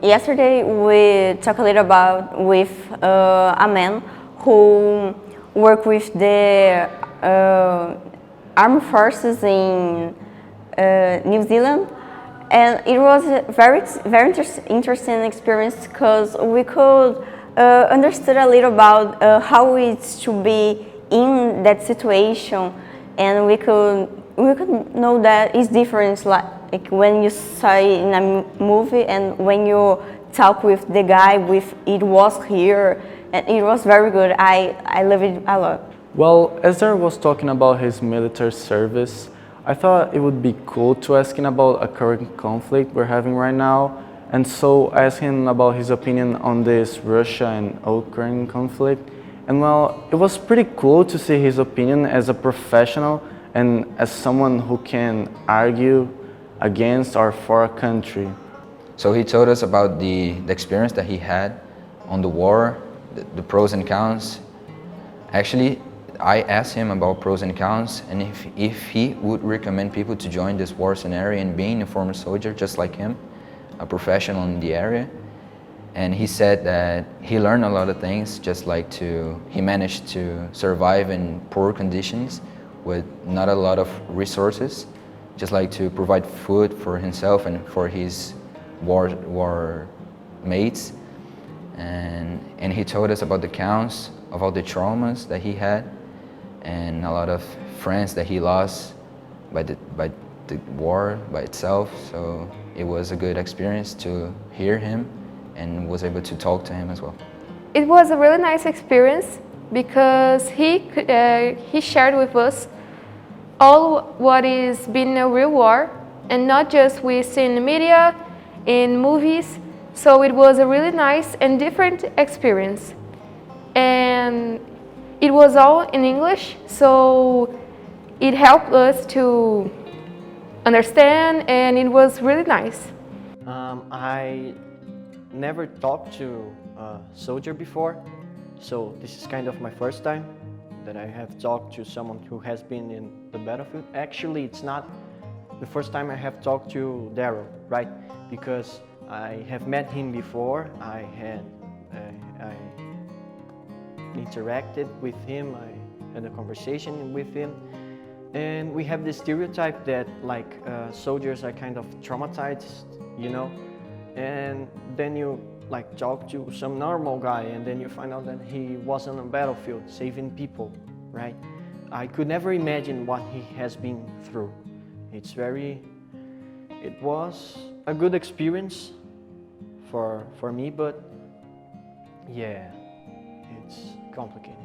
Yesterday we talked a little about with a man who worked with the armed forces in New Zealand, and it was a very interesting experience because we could understood a little about how it's to be in that situation, and we could know that it's different, like when you saw it in a movie and when you talk with the guy with it was here, and it was very good. I love it a lot. Well, as Daron was talking about his military service, I thought it would be cool to ask him about a current conflict we're having right now. And so I asked him about his opinion on this Russia and Ukraine conflict. And well, it was pretty cool to see his opinion as a professional and as someone who can argue against or for a country. So he told us about the experience that he had on the war, the pros and cons. Actually, I asked him about pros and cons and if he would recommend people to join this war scenario and being a former soldier just like him, a professional in the area. And he said that he learned a lot of things, just like he managed to survive in poor conditions with not a lot of resources, just like to provide food for himself and for his war mates. And he told us about the counts of all the traumas that he had and a lot of friends that he lost by the war by itself. So it was a good experience to hear him and was able to talk to him as well. It was a really nice experience because he shared with us all what is being a real war, and not just we see in the media, in movies. So it was a really nice and different experience. And it was all in English, so it helped us to understand, and it was really nice. I never talked to a soldier before, so this is kind of my first time that I have talked to someone who has been in the battlefield. Actually, it's not the first time I have talked to Daron, right? Because I have met him before. I interacted with him. I had a conversation with him, and we have this stereotype that soldiers are kind of traumatized, you know. And then you talk to some normal guy, and then you find out that he was on a battlefield saving people, right? I could never imagine what he has been through. It was a good experience for me, but yeah, it's complicated.